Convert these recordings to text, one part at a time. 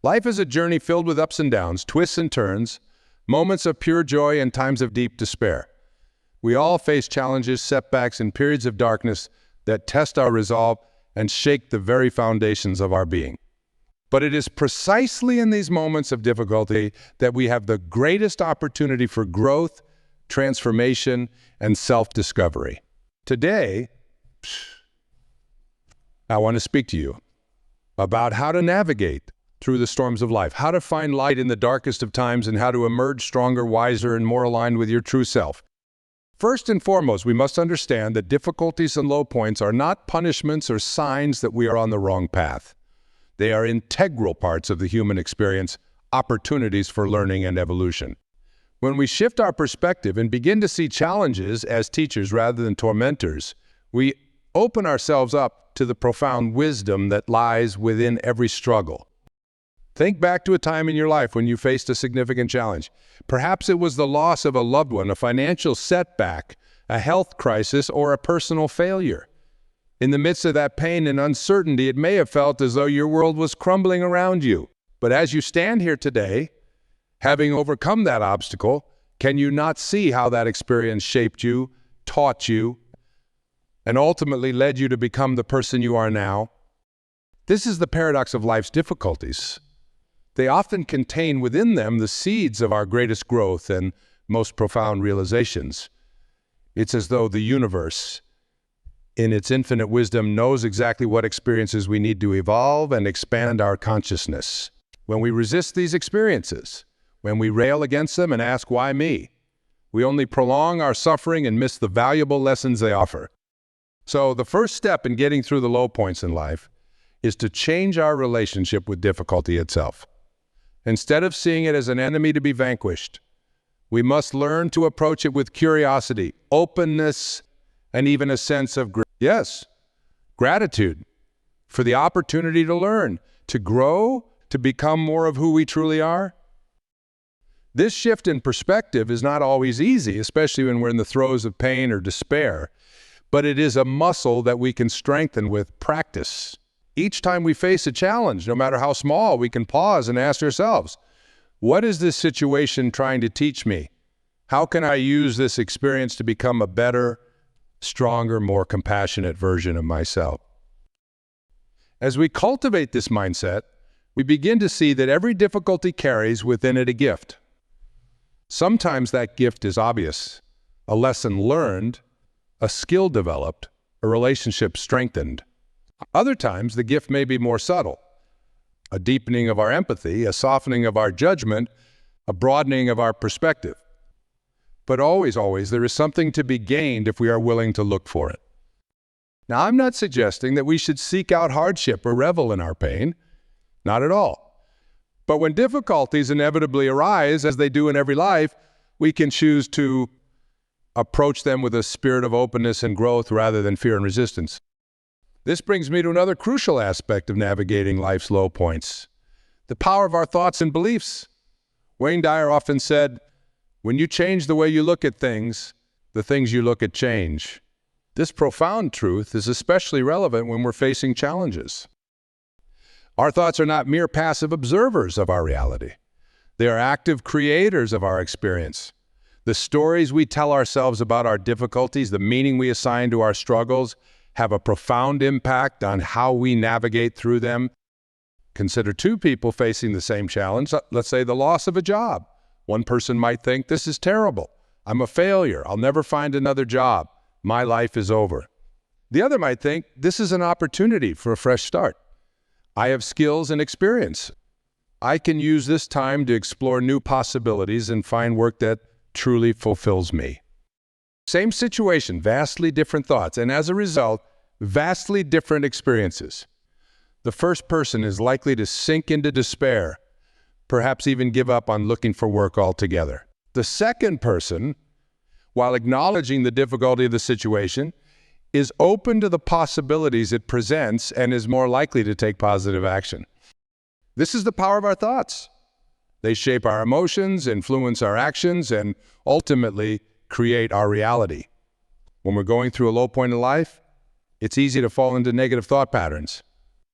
Life is a journey filled with ups and downs, twists and turns, moments of pure joy and times of deep despair. We all face challenges, setbacks, and periods of darkness that test our resolve and shake the very foundations of our being. But it is precisely in these moments of difficulty that we have the greatest opportunity for growth, transformation, and self-discovery. Today, I want to speak to you about how to navigate through the storms of life, how to find light in the darkest of times, and how to emerge stronger, wiser, and more aligned with your true self. First and foremost, we must understand that difficulties and low points are not punishments or signs that we are on the wrong path. They are integral parts of the human experience, opportunities for learning and evolution. When we shift our perspective and begin to see challenges as teachers rather than tormentors, we open ourselves up to the profound wisdom that lies within every struggle. Think back to a time in your life when you faced a significant challenge. Perhaps it was the loss of a loved one, a financial setback, a health crisis, or a personal failure. In the midst of that pain and uncertainty, it may have felt as though your world was crumbling around you. But as you stand here today, having overcome that obstacle, can you not see how that experience shaped you, taught you, and ultimately led you to become the person you are now? This is the paradox of life's difficulties. They often contain within them the seeds of our greatest growth and most profound realizations. It's as though the universe, in its infinite wisdom, knows exactly what experiences we need to evolve and expand our consciousness. When we resist these experiences, when we rail against them and ask, "Why me?" we only prolong our suffering and miss the valuable lessons they offer. So the first step in getting through the low points in life is to change our relationship with difficulty itself. Instead of seeing it as an enemy to be vanquished, we must learn to approach it with curiosity, openness, and even a sense of gratitude for the opportunity to learn, to grow, to become more of who we truly are. This shift in perspective is not always easy, especially when we're in the throes of pain or despair, but it is a muscle that we can strengthen with practice. Each time we face a challenge, no matter how small, we can pause and ask ourselves, what is this situation trying to teach me? How can I use this experience to become a better, stronger, more compassionate version of myself? As we cultivate this mindset, we begin to see that every difficulty carries within it a gift. Sometimes that gift is obvious, a lesson learned, a skill developed, a relationship strengthened. Other times, the gift may be more subtle, a deepening of our empathy, a softening of our judgment, a broadening of our perspective. But always, there is something to be gained if we are willing to look for it. Now, I'm not suggesting that we should seek out hardship or revel in our pain. Not at all. But when difficulties inevitably arise, as they do in every life, we can choose to approach them with a spirit of openness and growth rather than fear and resistance. This brings me to another crucial aspect of navigating life's low points, the power of our thoughts and beliefs. Wayne Dyer often said, "When you change the way you look at things, the things you look at change." This profound truth is especially relevant when we're facing challenges. Our thoughts are not mere passive observers of our reality. They are active creators of our experience. The stories we tell ourselves about our difficulties, the meaning we assign to our struggles, have a profound impact on how we navigate through them. Consider two people facing the same challenge. Let's say the loss of a job. One person might think, "This is terrible. I'm a failure. I'll never find another job. My life is over." The other might think, "This is an opportunity for a fresh start. I have skills and experience. I can use this time to explore new possibilities and find work that truly fulfills me." Same situation, vastly different thoughts, and as a result, vastly different experiences. The first person is likely to sink into despair, perhaps even give up on looking for work altogether. The second person, while acknowledging the difficulty of the situation, is open to the possibilities it presents and is more likely to take positive action. This is the power of our thoughts. They shape our emotions, influence our actions, and ultimately create our reality. When we're going through a low point in life, it's easy to fall into negative thought patterns.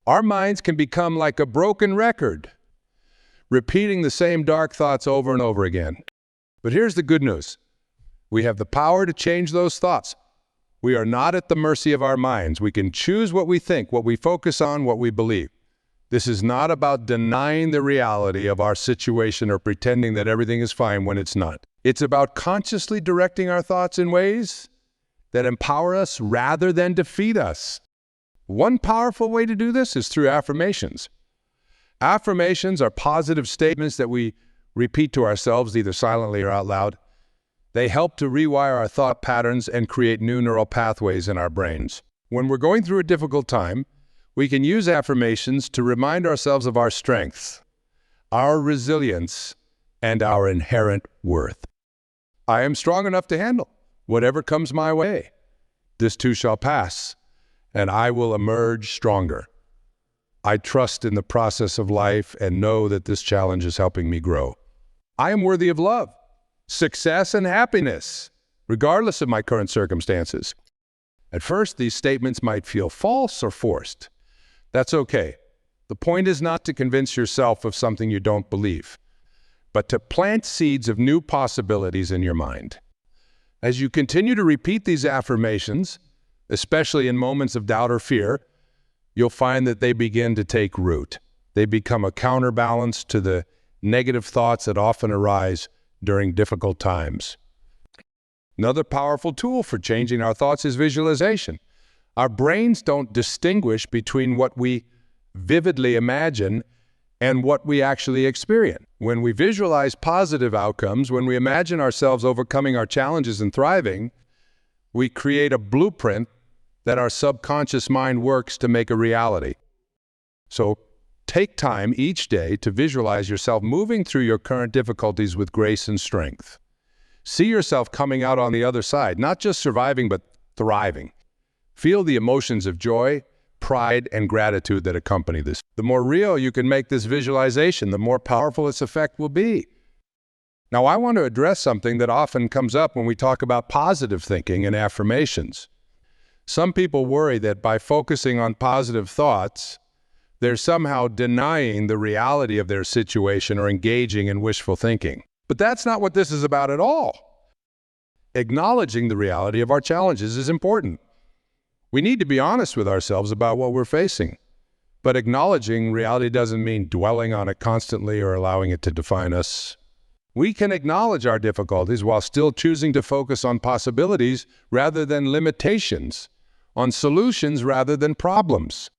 Our minds can become like a broken record, repeating the same dark thoughts over and over again. But here's the good news. We have the power to change those thoughts. We are not at the mercy of our minds. We can choose what we think, what we focus on, what we believe. This is not about denying the reality of our situation or pretending that everything is fine when it's not. It's about consciously directing our thoughts in ways that empower us rather than defeat us. One powerful way to do this is through affirmations. Affirmations are positive statements that we repeat to ourselves, either silently or out loud. They help to rewire our thought patterns and create new neural pathways in our brains. When we're going through a difficult time, we can use affirmations to remind ourselves of our strengths, our resilience, and our inherent worth. I am strong enough to handle whatever comes my way. This too shall pass, and I will emerge stronger. I trust in the process of life and know that this challenge is helping me grow. I am worthy of love, success, and happiness, regardless of my current circumstances. At first, these statements might feel false or forced. That's okay. The point is not to convince yourself of something you don't believe, but to plant seeds of new possibilities in your mind. As you continue to repeat these affirmations, especially in moments of doubt or fear, you'll find that they begin to take root. They become a counterbalance to the negative thoughts that often arise during difficult times. Another powerful tool for changing our thoughts is visualization. Our brains don't distinguish between what we vividly imagine and what we actually experience. When we visualize positive outcomes, when we imagine ourselves overcoming our challenges and thriving, we create a blueprint that our subconscious mind works to make a reality. So take time each day to visualize yourself moving through your current difficulties with grace and strength. See yourself coming out on the other side, not just surviving, but thriving. Feel the emotions of joy, pride, and gratitude that accompany this. The more real you can make this visualization, the more powerful its effect will be. Now, I want to address something that often comes up when we talk about positive thinking and affirmations. Some people worry that by focusing on positive thoughts, they're somehow denying the reality of their situation or engaging in wishful thinking. But that's not what this is about at all. Acknowledging the reality of our challenges is important. We need to be honest with ourselves about what we're facing. But acknowledging reality doesn't mean dwelling on it constantly or allowing it to define us. We can acknowledge our difficulties while still choosing to focus on possibilities rather than limitations, on solutions rather than problems.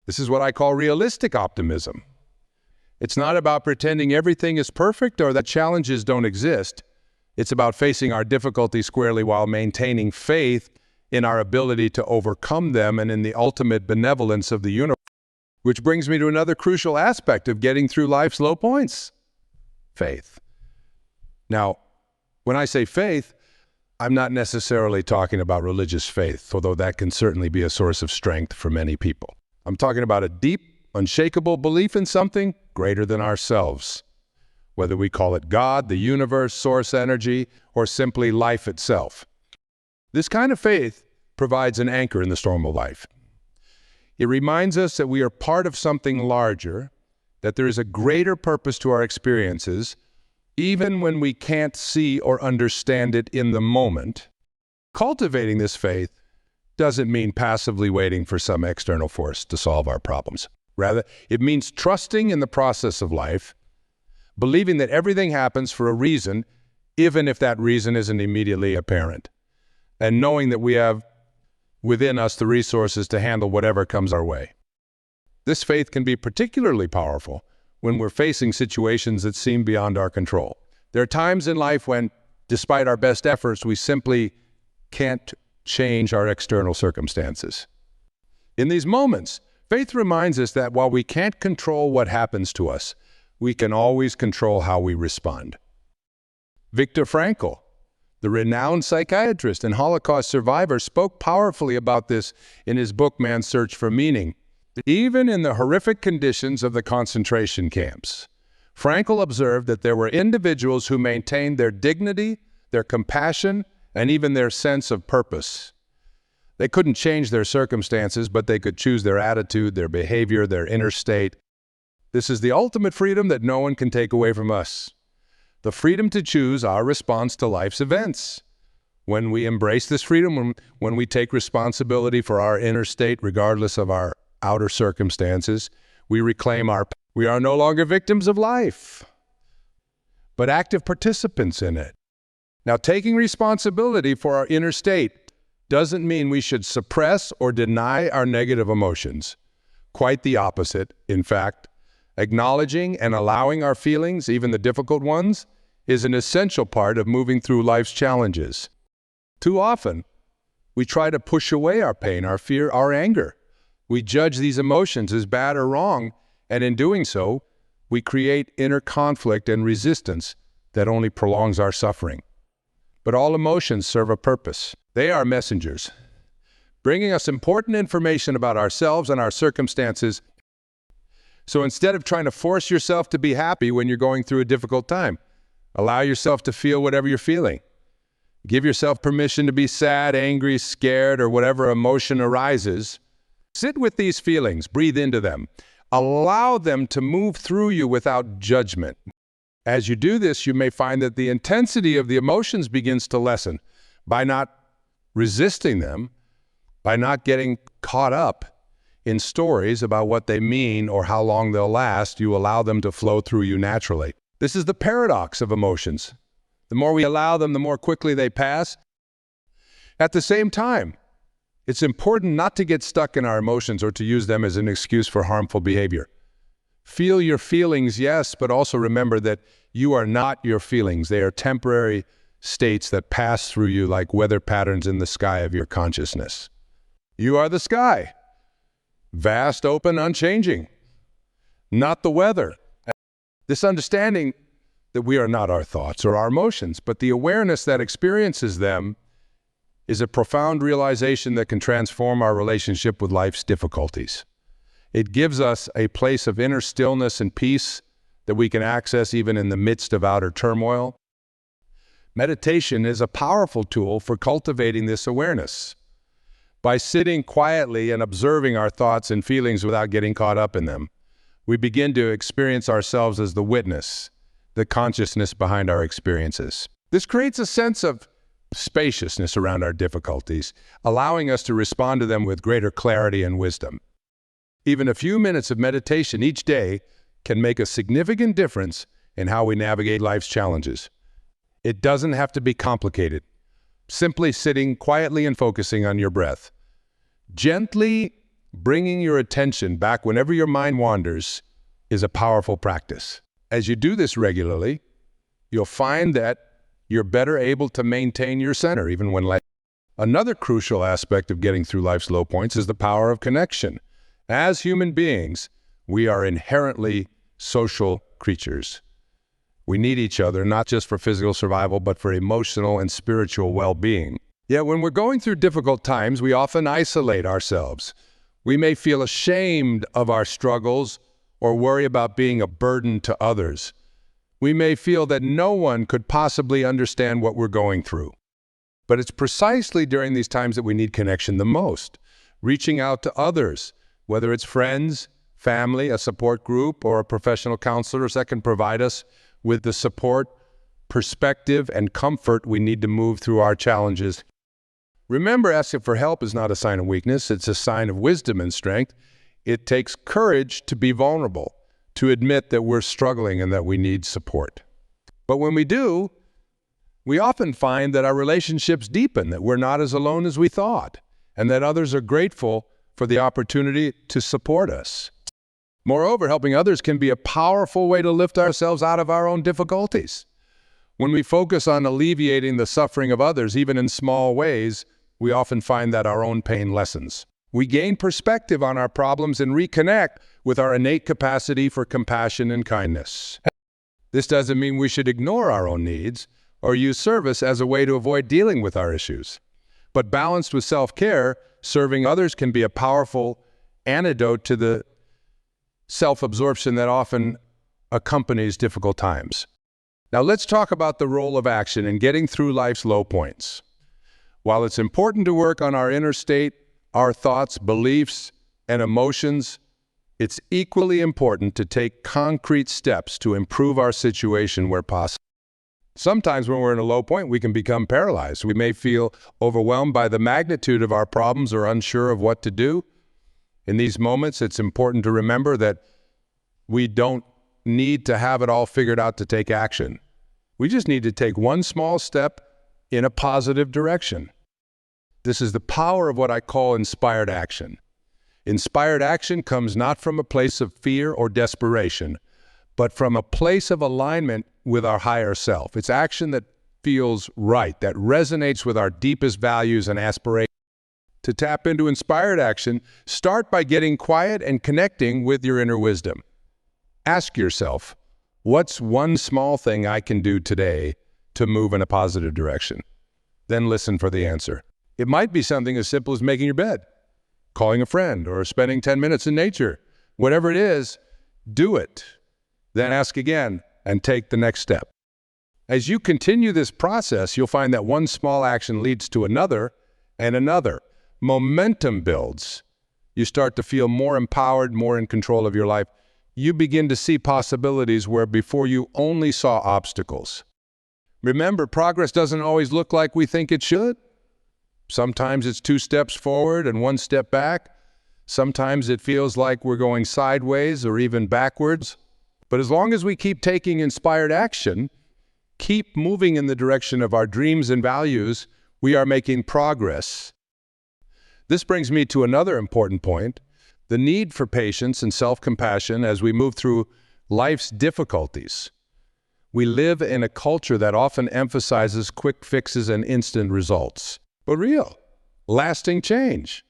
This is what I call realistic optimism. It's not about pretending everything is perfect or that challenges don't exist. It's about facing our difficulties squarely while maintaining faith in our ability to overcome them and in the ultimate benevolence of the universe. Which brings me to another crucial aspect of getting through life's low points: faith. Now, when I say faith, I'm not necessarily talking about religious faith, although that can certainly be a source of strength for many people. I'm talking about a deep, unshakable belief in something greater than ourselves, whether we call it God, the universe, source energy, or simply life itself. This kind of faith provides an anchor in the storm of life. It reminds us that we are part of something larger, that there is a greater purpose to our experiences, even when we can't see or understand it in the moment. Cultivating this faith doesn't mean passively waiting for some external force to solve our problems. Rather, it means trusting in the process of life, believing that everything happens for a reason, even if that reason isn't immediately apparent, and knowing that we have within us the resources to handle whatever comes our way. This faith can be particularly powerful when we're facing situations that seem beyond our control. There are times in life when, despite our best efforts, we simply can't change our external circumstances. In these moments, faith reminds us that while we can't control what happens to us, we can always control how we respond. Viktor Frankl, the renowned psychiatrist and Holocaust survivor, spoke powerfully about this in his book, Man's Search for Meaning. Even in the horrific conditions of the concentration camps, Frankl observed that there were individuals who maintained their dignity, their compassion, and even their sense of purpose. They couldn't change their circumstances, but they could choose their attitude, their behavior, their inner state. This is the ultimate freedom that no one can take away from us. The freedom to choose our response to life's events. When we embrace this freedom, when we take responsibility for our inner state regardless of our outer circumstances, we reclaim our power. We are no longer victims of life, but active participants in it. Now, taking responsibility for our inner state doesn't mean we should suppress or deny our negative emotions. Quite the opposite. In fact, acknowledging and allowing our feelings, even the difficult ones, is an essential part of moving through life's challenges. Too often, we try to push away our pain, our fear, our anger. We judge these emotions as bad or wrong, and in doing so, we create inner conflict and resistance that only prolongs our suffering. But all emotions serve a purpose. They are messengers, bringing us important information about ourselves and our circumstances. So instead of trying to force yourself to be happy when you're going through a difficult time, allow yourself to feel whatever you're feeling. Give yourself permission to be sad, angry, scared, or whatever emotion arises. Sit with these feelings, breathe into them. Allow them to move through you without judgment. As you do this, you may find that the intensity of the emotions begins to lessen. By not resisting them, by not getting caught up in stories about what they mean or how long they'll last, you allow them to flow through you naturally. This is the paradox of emotions. The more we allow them, the more quickly they pass. At the same time, it's important not to get stuck in our emotions or to use them as an excuse for harmful behavior. Feel your feelings, yes, but also remember that you are not your feelings. They are temporary states that pass through you like weather patterns in the sky of your consciousness. You are the sky, vast, open, unchanging, not the weather. This understanding that we are not our thoughts or our emotions, but the awareness that experiences them is a profound realization that can transform our relationship with life's difficulties. It gives us a place of inner stillness and peace that we can access even in the midst of outer turmoil. Meditation is a powerful tool for cultivating this awareness. By sitting quietly and observing our thoughts and feelings without getting caught up in them, we begin to experience ourselves as the witness, the consciousness behind our experiences. This creates a sense of spaciousness around our difficulties, allowing us to respond to them with greater clarity and wisdom. Even a few minutes of meditation each day can make a significant difference in how we navigate life's challenges. It doesn't have to be complicated. Simply sitting quietly and focusing on your breath. Gently bringing your attention back whenever your mind wanders is a powerful practice. As you do this regularly, you'll find that you're better able to maintain your center even when life. Another crucial aspect of getting through life's low points is the power of connection. As human beings, we are inherently social creatures. We need each other, not just for physical survival, but for emotional and spiritual well-being. Yet when we're going through difficult times, we often isolate ourselves. We may feel ashamed of our struggles or worry about being a burden to others. We may feel that no one could possibly understand what we're going through. But it's precisely during these times that we need connection the most. Reaching out to others, whether it's friends, family, a support group, or a professional counselor that can provide us with the support, perspective, and comfort we need to move through our challenges. Remember, asking for help is not a sign of weakness, it's a sign of wisdom and strength. It takes courage to be vulnerable, to admit that we're struggling and that we need support. But when we do, we often find that our relationships deepen, that we're not as alone as we thought, and that others are grateful for the opportunity to support us. Moreover, helping others can be a powerful way to lift ourselves out of our own difficulties. When we focus on alleviating the suffering of others, even in small ways, we often find that our own pain lessens. We gain perspective on our problems and reconnect with our innate capacity for compassion and kindness. This doesn't mean we should ignore our own needs or use service as a way to avoid dealing with our issues. But balanced with self-care, serving others can be a powerful antidote to the self-absorption that often accompanies difficult times. Now let's talk about the role of action in getting through life's low points. While it's important to work on our inner state, our thoughts, beliefs, and emotions, It's equally important to take concrete steps to improve our situation where possible. Sometimes when we're in a low point, we can become paralyzed. We may feel overwhelmed by the magnitude of our problems or unsure of what to do. In these moments, it's important to remember that we don't need to have it all figured out to take action. We just need to take one small step in a positive direction. This is the power of what I call inspired action. Inspired action comes not from a place of fear or desperation, but from a place of alignment with our higher self. It's action that feels right, that resonates with our deepest values and aspirations. To tap into inspired action, start by getting quiet and connecting with your inner wisdom. Ask yourself, what's one small thing I can do today to move in a positive direction? Then listen for the answer. It might be something as simple as making your bed, calling a friend, or spending 10 minutes in nature. Whatever it is, do it. Then ask again and take the next step. As you continue this process, you'll find that one small action leads to another and another. Momentum builds. You start to feel more empowered, more in control of your life. You begin to see possibilities where before you only saw obstacles. Remember, progress doesn't always look like we think it should. Sometimes it's 2 steps forward and 1 step back. Sometimes it feels like we're going sideways or even backwards. But as long as we keep taking inspired action, keep moving in the direction of our dreams and values, we are making progress. This brings me to another important point, the need for patience and self-compassion as we move through life's difficulties. We live in a culture that often emphasizes quick fixes and instant results, but real, lasting change,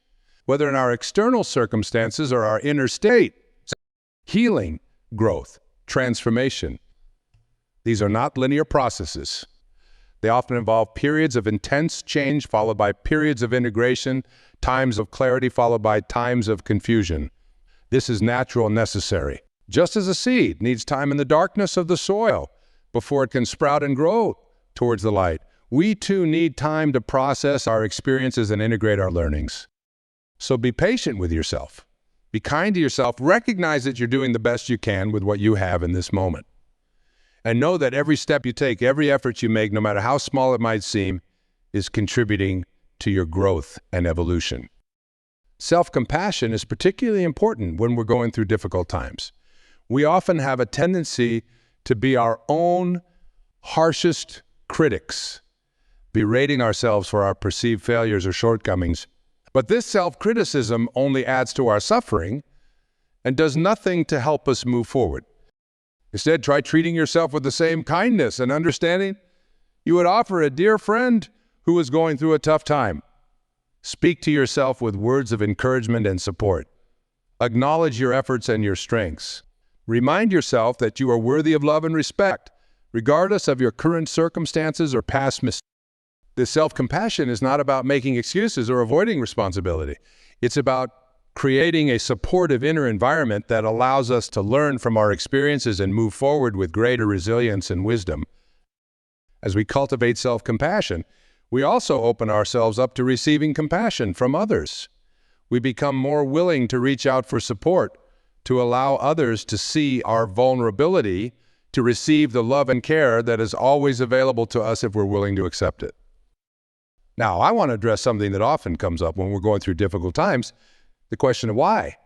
whether in our external circumstances or our inner state, healing, growth, transformation. These are not linear processes. They often involve periods of intense change followed by periods of integration, times of clarity followed by times of confusion. This is natural and necessary. Just as a seed needs time in the darkness of the soil before it can sprout and grow towards the light, we too need time to process our experiences and integrate our learnings. So be patient with yourself. Be kind to yourself. Recognize that you're doing the best you can with what you have in this moment. And know that every step you take, every effort you make, no matter how small it might seem, is contributing to your growth and evolution. Self-compassion is particularly important when we're going through difficult times. We often have a tendency to be our own harshest critics, berating ourselves for our perceived failures or shortcomings. But this self-criticism only adds to our suffering and does nothing to help us move forward. Instead, try treating yourself with the same kindness and understanding you would offer a dear friend who is going through a tough time. Speak to yourself with words of encouragement and support. Acknowledge your efforts and your strengths. Remind yourself that you are worthy of love and respect, regardless of your current circumstances or past mistakes. This self-compassion is not about making excuses or avoiding responsibility. It's about creating a supportive inner environment that allows us to learn from our experiences and move forward with greater resilience and wisdom. As we cultivate self-compassion, we also open ourselves up to receiving compassion from others. We become more willing to reach out for support, to allow others to see our vulnerability, to receive the love and care that is always available to us if we're willing to accept it. Now, I want to address something that often comes up when we're going through difficult times, the question of why.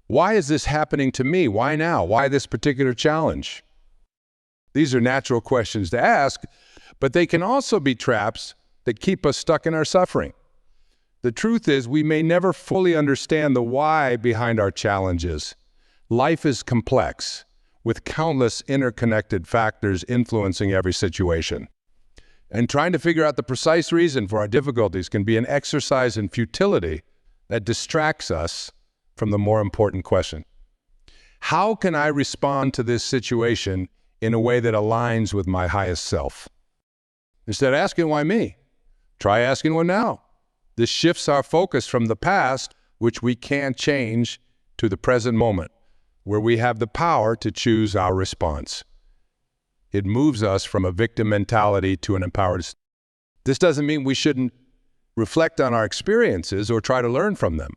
Why is this happening to me? Why now? Why this particular challenge? These are natural questions to ask, but they can also be traps that keep us stuck in our suffering. The truth is, we may never fully understand the why behind our challenges. Life is complex, with countless interconnected factors influencing every situation. And trying to figure out the precise reason for our difficulties can be an exercise in futility that distracts us from the more important question. How can I respond to this situation in a way that aligns with my highest self? Instead of asking, why me? Try asking, what now? This shifts our focus from the past, which we can't change, to the present moment, where we have the power to choose our response. It moves us from a victim mentality to an empowered state. This doesn't mean we shouldn't reflect on our experiences or try to learn from them.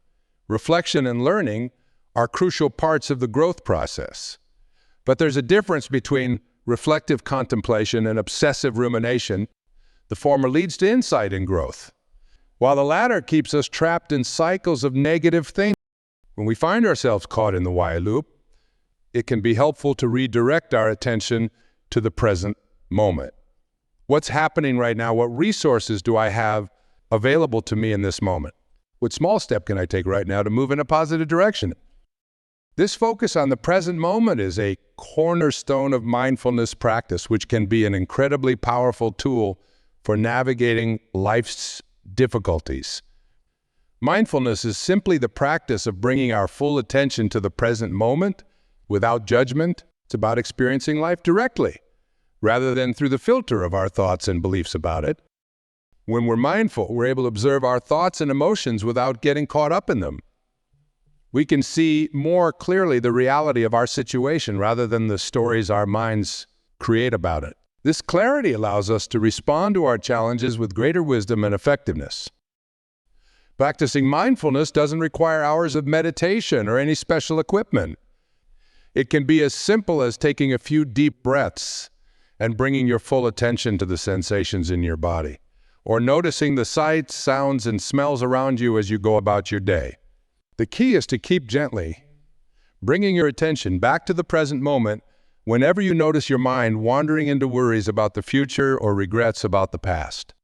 Reflection and learning are crucial parts of the growth process. But there's a difference between reflective contemplation and obsessive rumination. The former leads to insight and growth, while the latter keeps us trapped in cycles of negative thinking. When we find ourselves caught in the why loop, it can be helpful to redirect our attention to the present moment. What's happening right now? What resources do I have available to me in this moment? What small step can I take right now to move in a positive direction? This focus on the present moment is a cornerstone of mindfulness practice, which can be an incredibly powerful tool for navigating life's difficulties. Mindfulness is simply the practice of bringing our full attention to the present moment without judgment. It's about experiencing life directly, rather than through the filter of our thoughts and beliefs about it. When we're mindful, we're able to observe our thoughts and emotions without getting caught up in them. We can see more clearly the reality of our situation rather than the stories our minds create about it. This clarity allows us to respond to our challenges with greater wisdom and effectiveness. Practicing mindfulness doesn't require hours of meditation or any special equipment. It can be as simple as taking a few deep breaths and bringing your full attention to the sensations in your body, or noticing the sights, sounds, and smells around you as you go about your day. The key is to keep gently bringing your attention back to the present moment whenever you notice your mind wandering into worries about the future or regrets about the past.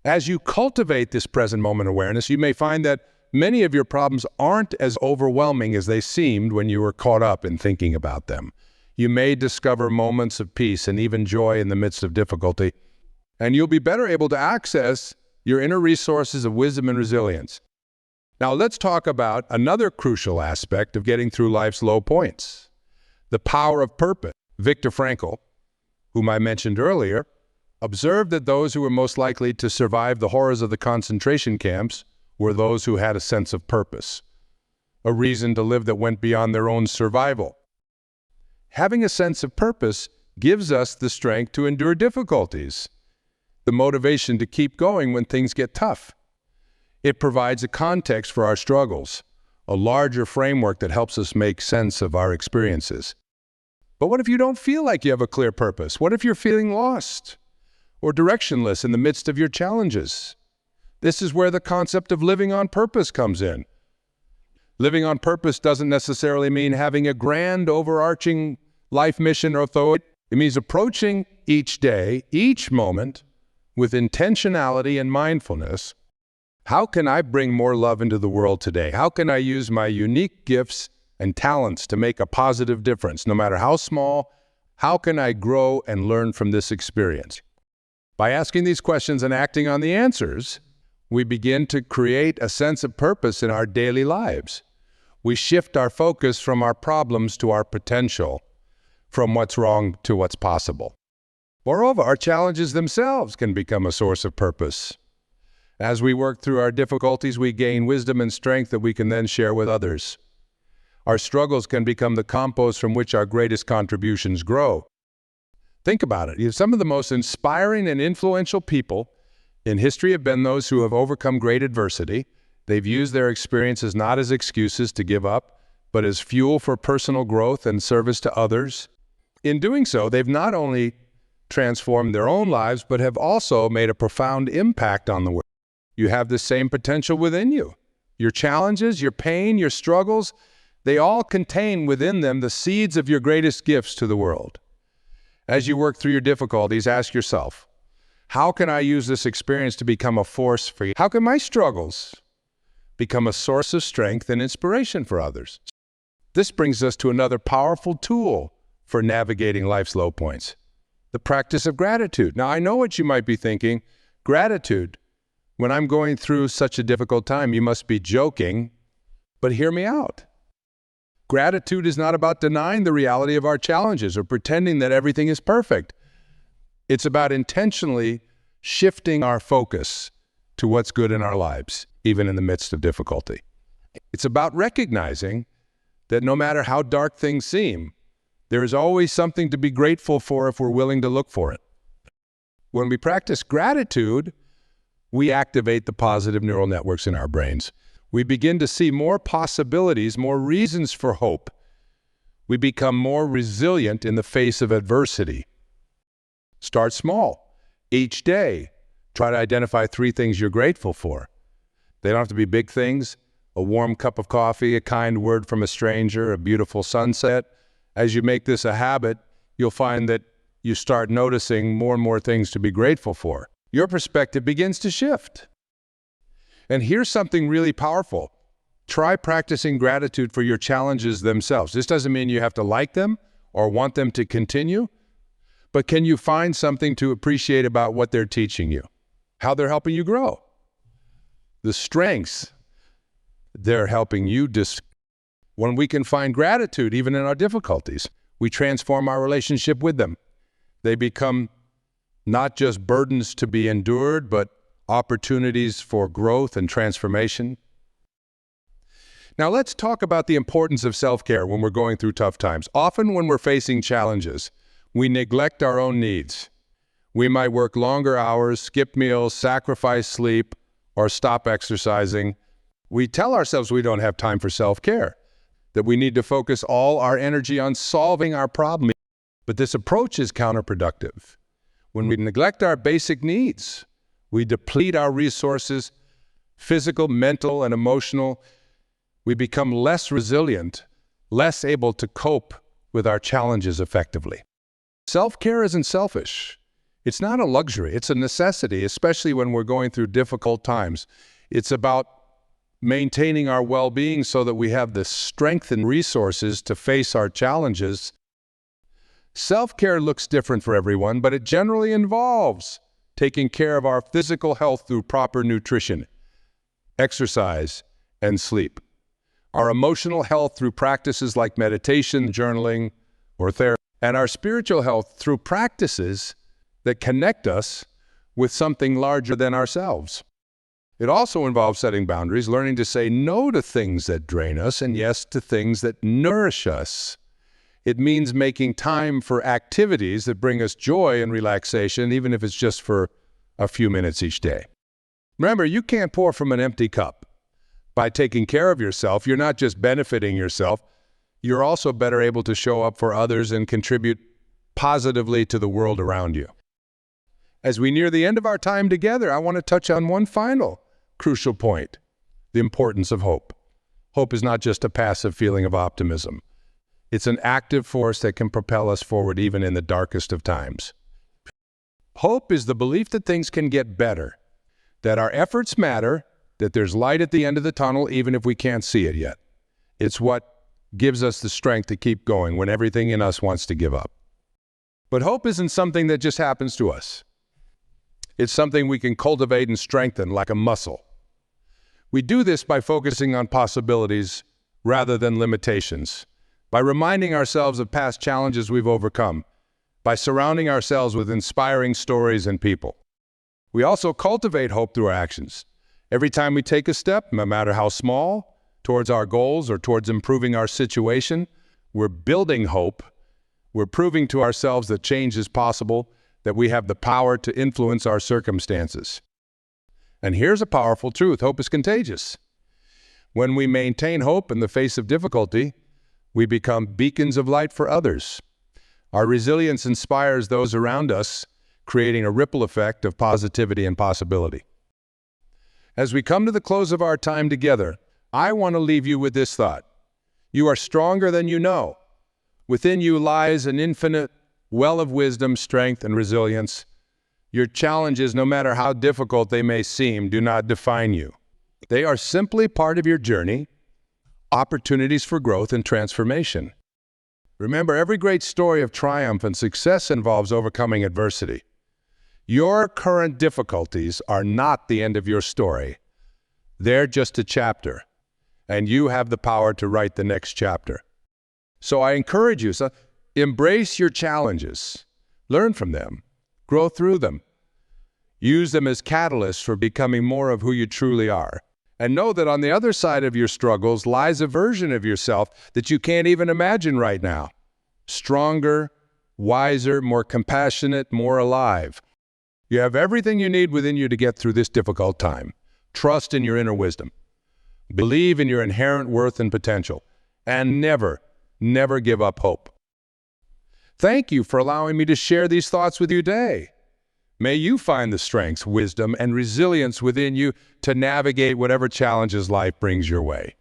As you cultivate this present moment awareness, you may find that many of your problems aren't as overwhelming as they seemed when you were caught up in thinking about them. You may discover moments of peace and even joy in the midst of difficulty, and you'll be better able to access your inner resources of wisdom and resilience. Now let's talk about another crucial aspect of getting through life's low points: the power of purpose. Viktor Frankl, whom I mentioned earlier, observed that those who were most likely to survive the horrors of the concentration camps were those who had a sense of purpose, a reason to live that went beyond their own survival. Having a sense of purpose gives us the strength to endure difficulties, the motivation to keep going when things get tough. It provides a context for our struggles, a larger framework that helps us make sense of our experiences. But what if you don't feel like you have a clear purpose? What if you're feeling lost or directionless in the midst of your challenges? This is where the concept of living on purpose comes in. Living on purpose doesn't necessarily mean having a grand, overarching life mission or authority. It means approaching each day, each moment, with intentionality and mindfulness. How can I bring more love into the world today? How can I use my unique gifts and talents to make a positive difference, no matter how small? How can I grow and learn from this experience? By asking these questions and acting on the answers, we begin to create a sense of purpose in our daily lives. We shift our focus from our problems to our potential, from what's wrong to what's possible. Moreover, our challenges themselves can become a source of purpose. As we work through our difficulties, we gain wisdom and strength that we can then share with others. Our struggles can become the compost from which our greatest contributions grow. Think about it. Some of the most inspiring and influential people in history have been those who have overcome great adversity. They've used their experiences not as excuses to give up, but as fuel for personal growth and service to others. In doing so, they've not only transformed their own lives, but have also made a profound impact on the world. You have the same potential within you. Your challenges, your pain, your struggles, they all contain within them the seeds of your greatest gifts to the world. As you work through your difficulties, ask yourself, how can I use this experience to become a force for you? How can my struggles become a source of strength and inspiration for others? This brings us to another powerful tool for navigating life's low points: the practice of gratitude. Now, I know what you might be thinking. Gratitude. When I'm going through such a difficult time, you must be joking, but hear me out. Gratitude is not about denying the reality of our challenges or pretending that everything is perfect. It's about intentionally shifting our focus to what's good in our lives, even in the midst of difficulty. It's about recognizing that no matter how dark things seem, there is always something to be grateful for if we're willing to look for it. When we practice gratitude, we activate the positive neural networks in our brains. We begin to see more possibilities, more reasons for hope. We become more resilient in the face of adversity. Start small. Each day, try to identify 3 things you're grateful for. They don't have to be big things. A warm cup of coffee, a kind word from a stranger, a beautiful sunset. As you make this a habit, you'll find that you start noticing more and more things to be grateful for. Your perspective begins to shift. And here's something really powerful. Try practicing gratitude for your challenges themselves. This doesn't mean you have to like them or want them to continue, but can you find something to appreciate about what they're teaching you? How they're helping you grow? The strengths they're helping you discover. When we can find gratitude, even in our difficulties, we transform our relationship with them. They become not just burdens to be endured, but opportunities for growth and transformation. Now let's talk about the importance of self-care when we're going through tough times. Often when we're facing challenges, we neglect our own needs. We might work longer hours, skip meals, sacrifice sleep, or stop exercising. We tell ourselves we don't have time for self-care, that we need to focus all our energy on solving our problem. But this approach is counterproductive. When we neglect our basic needs, we deplete our resources, physical, mental, and emotional. We become less resilient, less able to cope with our challenges effectively. Self-care isn't selfish. It's not a luxury. It's a necessity, especially when we're going through difficult times. It's about maintaining our well-being so that we have the strength and resources to face our challenges. Self-care looks different for everyone, but it generally involves taking care of our physical health through proper nutrition, exercise, and sleep. Our emotional health through practices like meditation, journaling, or therapy, and our spiritual health through practices that connect us with something larger than ourselves. It also involves setting boundaries, learning to say no to things that drain us and yes to things that nourish us. It means making time for activities that bring us joy and relaxation, even if it's just for a few minutes each day. Remember, you can't pour from an empty cup. By taking care of yourself, you're not just benefiting yourself, you're also better able to show up for others and contribute positively to the world around you. As we near the end of our time together, I want to touch on one final crucial point: the importance of hope. Hope is not just a passive feeling of optimism. It's an active force that can propel us forward even in the darkest of times. Hope is the belief that things can get better, that our efforts matter, that there's light at the end of the tunnel even if we can't see it yet. It's what gives us the strength to keep going when everything in us wants to give up. But hope isn't something that just happens to us. It's something we can cultivate and strengthen like a muscle. We do this by focusing on possibilities rather than limitations, by reminding ourselves of past challenges we've overcome, by surrounding ourselves with inspiring stories and people. We also cultivate hope through our actions. Every time we take a step, no matter how small, towards our goals or towards improving our situation, we're building hope. We're proving to ourselves that change is possible, that we have the power to influence our circumstances. And here's a powerful truth: hope is contagious. When we maintain hope in the face of difficulty, we become beacons of light for others. Our resilience inspires those around us, creating a ripple effect of positivity and possibility. As we come to the close of our time together, I want to leave you with this thought: you are stronger than you know. Within you lies an infinite well of wisdom, strength, and resilience. Your challenges, no matter how difficult they may seem, do not define you. They are simply part of your journey, opportunities for growth and transformation. Remember, every great story of triumph and success involves overcoming adversity. Your current difficulties are not the end of your story. They're just a chapter, and you have the power to write the next chapter. So I encourage you, embrace your challenges, learn from them, grow through them. Use them as catalysts for becoming more of who you truly are. And know that on the other side of your struggles lies a version of yourself that you can't even imagine right now. Stronger, wiser, more compassionate, more alive. You have everything you need within you to get through this difficult time. Trust in your inner wisdom. Believe in your inherent worth and potential, and never, never give up hope. Thank you for allowing me to share these thoughts with you today. May you find the strength, wisdom, and resilience within you to navigate whatever challenges life brings your way.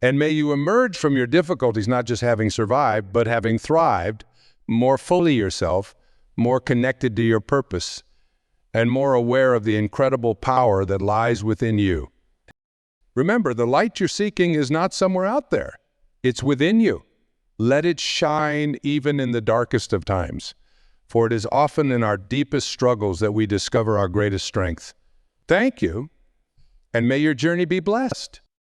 And may you emerge from your difficulties not just having survived, but having thrived, more fully yourself, more connected to your purpose, and more aware of the incredible power that lies within you. Remember, the light you're seeking is not somewhere out there. It's within you. Let it shine even in the darkest of times, for it is often in our deepest struggles that we discover our greatest strength. Thank you, and may your journey be blessed.